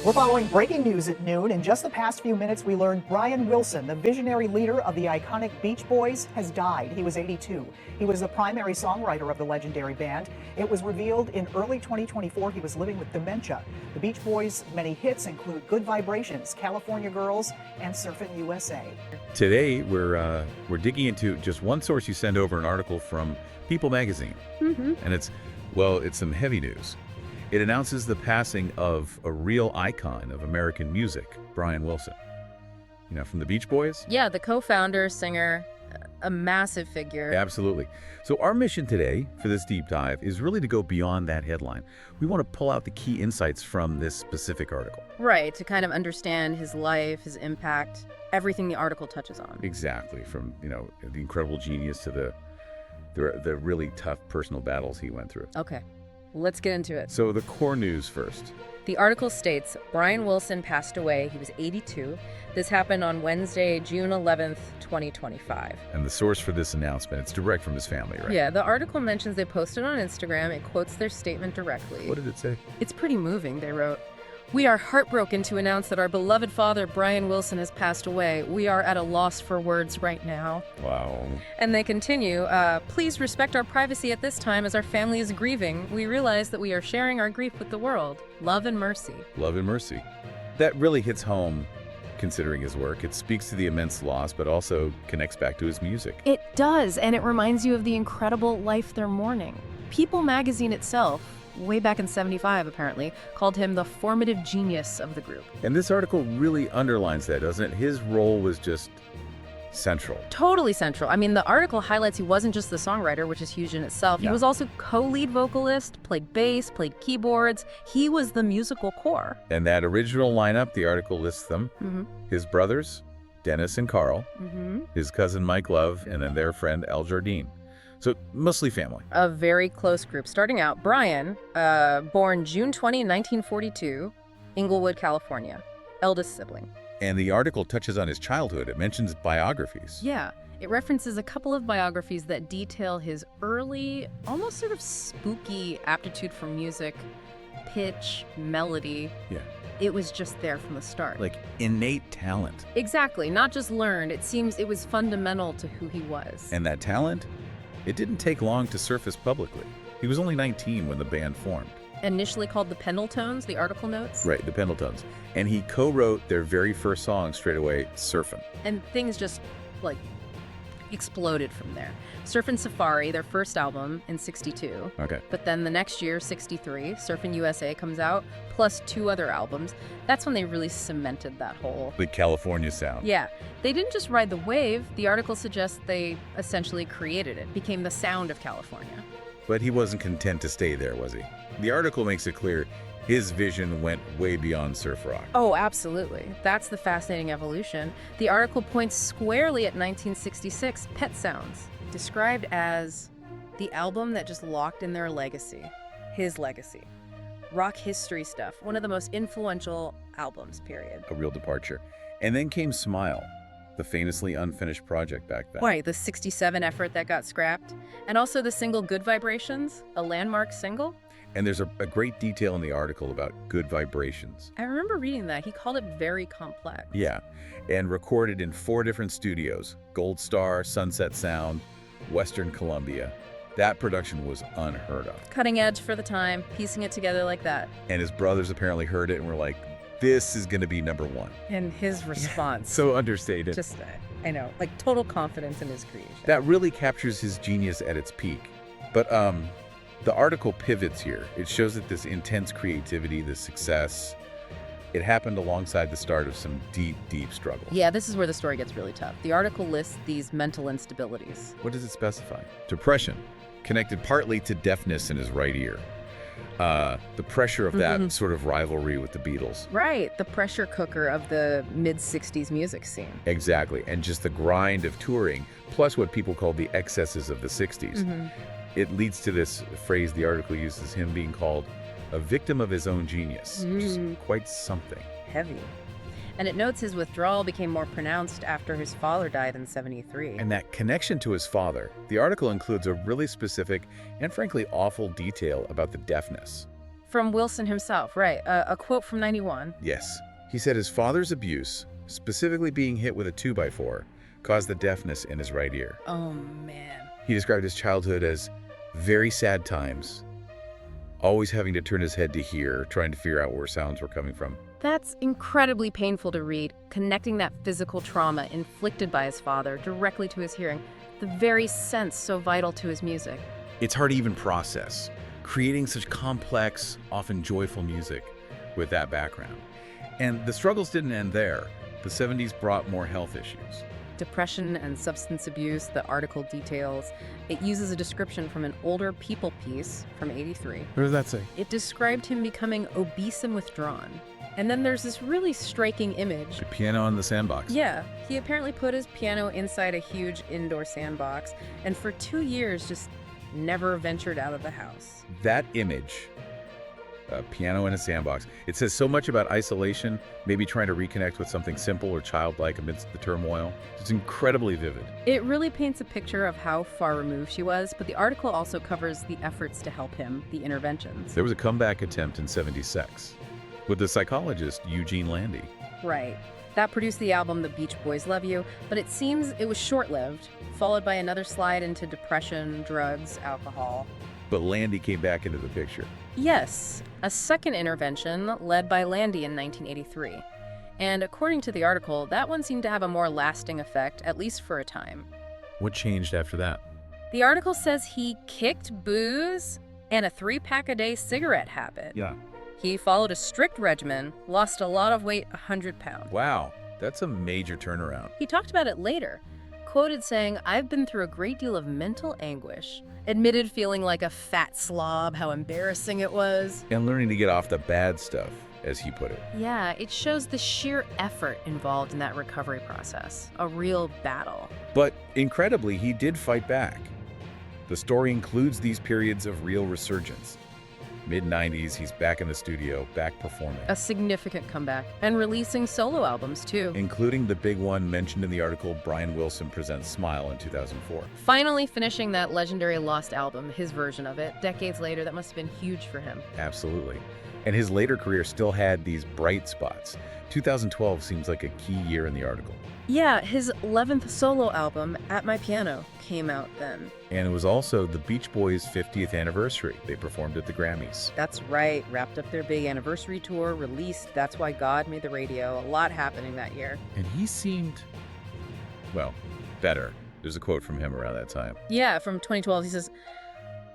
We're following breaking news at noon. In just the past few minutes, we learned Brian Wilson, the visionary leader of the iconic Beach Boys, has died. He was 82. He was the primary songwriter of the legendary band. It was revealed in early 2024 he was living with dementia. The Beach Boys' many hits include Good Vibrations, California Girls, and Surfin USA. Today, we're digging into just one source. You send over an article from People magazine, and it's some heavy news. It announces the passing of a real icon of American music, Brian Wilson. You know, from the Beach Boys? Yeah, the co-founder, singer, a massive figure. Absolutely. So our mission today for this deep dive is really to go beyond that headline. We want to pull out the key insights from this specific article. Right, to kind of understand his life, his impact, everything the article touches on. Exactly, from, the incredible genius to the really tough personal battles he went through. Okay. Let's get into it. So the core news first. The article states, Brian Wilson passed away. He was 82. This happened on Wednesday, June 11th, 2025. And the source for this announcement, it's direct from his family, right? Yeah, the article mentions they posted on Instagram. It quotes their statement directly. What did it say? It's pretty moving, they wrote. We are heartbroken to announce that our beloved father, Brian Wilson, has passed away. We are at a loss for words right now. Wow. And they continue, please respect our privacy at this time as our family is grieving. We realize that we are sharing our grief with the world. Love and mercy. Love and mercy. That really hits home, considering his work. It speaks to the immense loss, but also connects back to his music. It does, and it reminds you of the incredible life they're mourning. People magazine itself, way back in '75 apparently, called him the formative genius of the group. And this article really underlines that, doesn't it? His role was just central. Totally central. I mean, the article highlights he wasn't just the songwriter, which is huge in itself. Yeah. He was also co-lead vocalist, played bass, played keyboards. He was the musical core. And that original lineup, the article lists them. His brothers, Dennis and Carl, his cousin Mike Love, and then their friend Al Jardine. So mostly family. A very close group. Starting out, Brian, born June 20, 1942, Inglewood, California, eldest sibling. And the article touches on his childhood. It mentions biographies. Yeah, it references a couple of biographies that detail his early, almost sort of spooky aptitude for music, pitch, melody. Yeah. It was just there from the start. Like innate talent. Exactly, not just learned. It seems it was fundamental to who he was. And that talent, it didn't take long to surface publicly. He was only 19 when the band formed. Initially called the Pendletones, the article notes. Right, the Pendletones. And he co-wrote their very first song straight away, Surfin'. And things just, exploded from there. Surfin' Safari, their first album, in '62. Okay. But then the next year, '63, Surfin' USA comes out, plus 2 other albums. That's when they really cemented that whole... The California sound. Yeah. They didn't just ride the wave. The article suggests they essentially created it, became the sound of California. But he wasn't content to stay there, was he? The article makes it clear his vision went way beyond surf rock. Oh, absolutely. That's the fascinating evolution. The article points squarely at 1966, Pet Sounds, described as the album that just locked in their legacy, his legacy. Rock history stuff, one of the most influential albums, period. A real departure. And then came Smile, the famously unfinished project back then. Right, the '67 effort that got scrapped. And also the single Good Vibrations, a landmark single. And there's a great detail in the article about Good Vibrations. I remember reading that. He called it very complex. Yeah, and recorded in 4 different studios: Gold Star, Sunset Sound, Western Columbia. That production was unheard of. Cutting edge for the time, piecing it together like that. And his brothers apparently heard it and were like, this is going to be #1. And his response. So understated. Just, I know, total confidence in his creation. That really captures his genius at its peak. But the article pivots here. It shows that this intense creativity, this success, it happened alongside the start of some deep, deep struggle. Yeah, this is where the story gets really tough. The article lists these mental instabilities. What does it specify? Depression, connected partly to deafness in his right ear. The pressure of that sort of rivalry with the Beatles. Right, the pressure cooker of the mid-'60s music scene. Exactly, and just the grind of touring, plus what people call the excesses of the 60s. It leads to this phrase the article uses, him being called a victim of his own genius, which is quite something. Heavy. And it notes his withdrawal became more pronounced after his father died in '73. And that connection to his father, the article includes a really specific and frankly awful detail about the deafness. From Wilson himself, right. A quote from 91. Yes. He said his father's abuse, specifically being hit with a 2x4, caused the deafness in his right ear. Oh, man. He described his childhood as very sad times, always having to turn his head to hear, trying to figure out where sounds were coming from. That's incredibly painful to read, connecting that physical trauma inflicted by his father directly to his hearing, the very sense so vital to his music. It's hard to even process, creating such complex, often joyful music with that background. And the struggles didn't end there. The 70s brought more health issues. Depression and substance abuse, the article details. It uses a description from an older People piece from 83. What does that say? It described him becoming obese and withdrawn. And then there's this really striking image. The piano in the sandbox. Yeah, he apparently put his piano inside a huge indoor sandbox, and for 2 years just never ventured out of the house. That image, a piano in a sandbox, it says so much about isolation, maybe trying to reconnect with something simple or childlike amidst the turmoil. It's incredibly vivid. It really paints a picture of how far removed she was, but the article also covers the efforts to help him, the interventions. There was a comeback attempt in 76 with the psychologist Eugene Landy. Right. That produced the album The Beach Boys Love You, but it seems it was short-lived, followed by another slide into depression, drugs, alcohol. But Landy came back into the picture. Yes, a second intervention led by Landy in 1983. And according to the article, that one seemed to have a more lasting effect, at least for a time. What changed after that? The article says he kicked booze and a 3-pack-a-day cigarette habit. Yeah. He followed a strict regimen, lost a lot of weight, 100 pounds. Wow, that's a major turnaround. He talked about it later, quoted saying, "I've been through a great deal of mental anguish," admitted feeling like a fat slob, how embarrassing it was. And learning to get off the bad stuff, as he put it. Yeah, it shows the sheer effort involved in that recovery process, a real battle. But incredibly, he did fight back. The story includes these periods of real resurgence. Mid-90s, he's back in the studio, back performing. A significant comeback, and releasing solo albums too. Including the big one mentioned in the article, Brian Wilson Presents Smile in 2004. Finally finishing that legendary Lost album, his version of it, decades later. That must have been huge for him. Absolutely. And his later career still had these bright spots. 2012 seems like a key year in the article. Yeah, his 11th solo album, At My Piano, came out then. And it was also the Beach Boys' 50th anniversary. They performed at the Grammys. That's right, wrapped up their big anniversary tour, released That's Why God Made the Radio, a lot happening that year. And he seemed, well, better. There's a quote from him around that time. Yeah, from 2012, he says,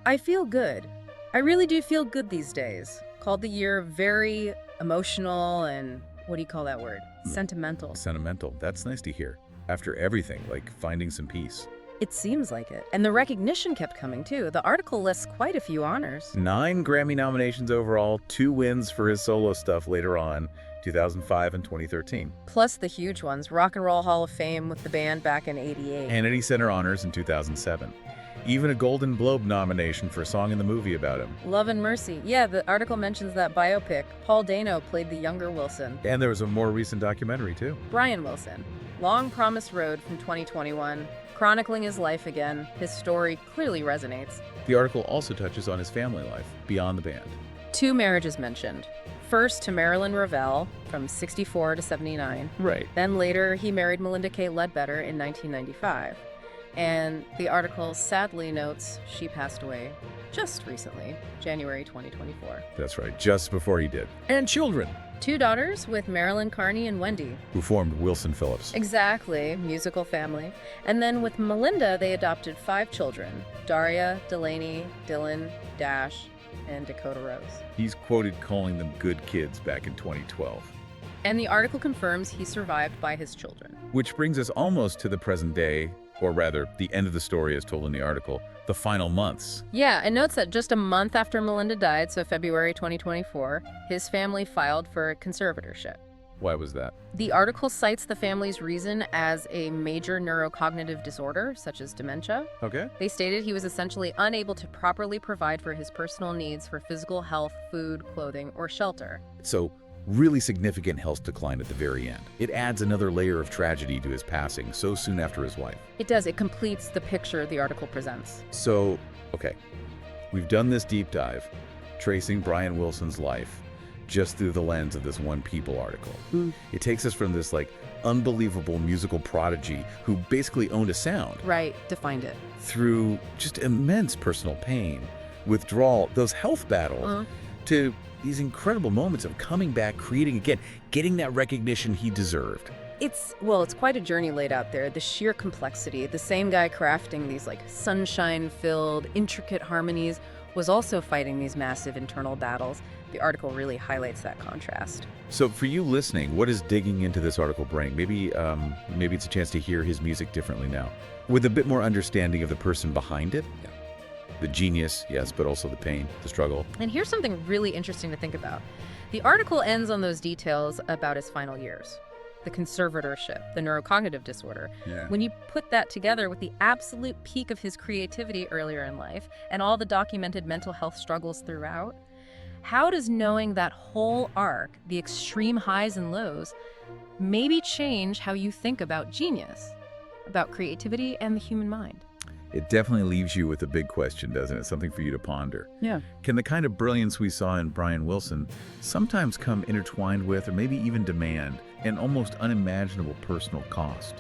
"I feel good. I really do feel good these days." Called the year very emotional and, what do you call that word? Sentimental. Sentimental. That's nice to hear. After everything, like finding some peace. It seems like it. And the recognition kept coming too. The article lists quite a few honors. 9 Grammy nominations overall, 2 wins for his solo stuff later on, 2005 and 2013. Plus the huge ones, Rock and Roll Hall of Fame with the band back in '88. Kennedy Center honors in 2007. Even a Golden Globe nomination for a song in the movie about him. Love and Mercy. Yeah, the article mentions that biopic. Paul Dano played the younger Wilson. And there was a more recent documentary, too. Brian Wilson. Long Promised Road from 2021. Chronicling his life again. His story clearly resonates. The article also touches on his family life beyond the band. 2 marriages mentioned. First to Marilyn Ravel from 64 to 79. Right. Then later he married Melinda K. Ledbetter in 1995. And the article sadly notes she passed away just recently, January 2024. That's right, just before he did. And children. 2 daughters with Marilyn Carney and Wendy. Who formed Wilson Phillips. Exactly, musical family. And then with Melinda, they adopted 5 children. Daria, Delaney, Dylan, Dash, and Dakota Rose. He's quoted calling them good kids back in 2012. And the article confirms he survived by his children. Which brings us almost to the present day, or rather, the end of the story as told in the article, the final months. Yeah, it notes that just a month after Melinda died, so February 2024, his family filed for conservatorship. Why was that? The article cites the family's reason as a major neurocognitive disorder, such as dementia. Okay. They stated he was essentially unable to properly provide for his personal needs for physical health, food, clothing, or shelter. So, really significant health decline at the very end. It adds another layer of tragedy to his passing so soon after his wife. It does. It completes the picture the article presents. So, okay, we've done this deep dive, tracing Brian Wilson's life just through the lens of this one People article. It takes us from this like unbelievable musical prodigy who basically owned a sound. Right, defined it. Through just immense personal pain, withdrawal, those health battles, to these incredible moments of coming back, creating again, getting that recognition he deserved. It's quite a journey laid out there. The sheer complexity, the same guy crafting these like sunshine-filled, intricate harmonies was also fighting these massive internal battles. The article really highlights that contrast. So for you listening, what does digging into this article bring? Maybe it's a chance to hear his music differently now, with a bit more understanding of the person behind it. Yeah. The genius, yes, but also the pain, the struggle. And here's something really interesting to think about. The article ends on those details about his final years. The conservatorship, the neurocognitive disorder. Yeah. When you put that together with the absolute peak of his creativity earlier in life and all the documented mental health struggles throughout, how does knowing that whole arc, the extreme highs and lows, maybe change how you think about genius, about creativity and the human mind? It definitely leaves you with a big question, doesn't it? Something for you to ponder. Yeah. Can the kind of brilliance we saw in Brian Wilson sometimes come intertwined with, or maybe even demand, an almost unimaginable personal cost?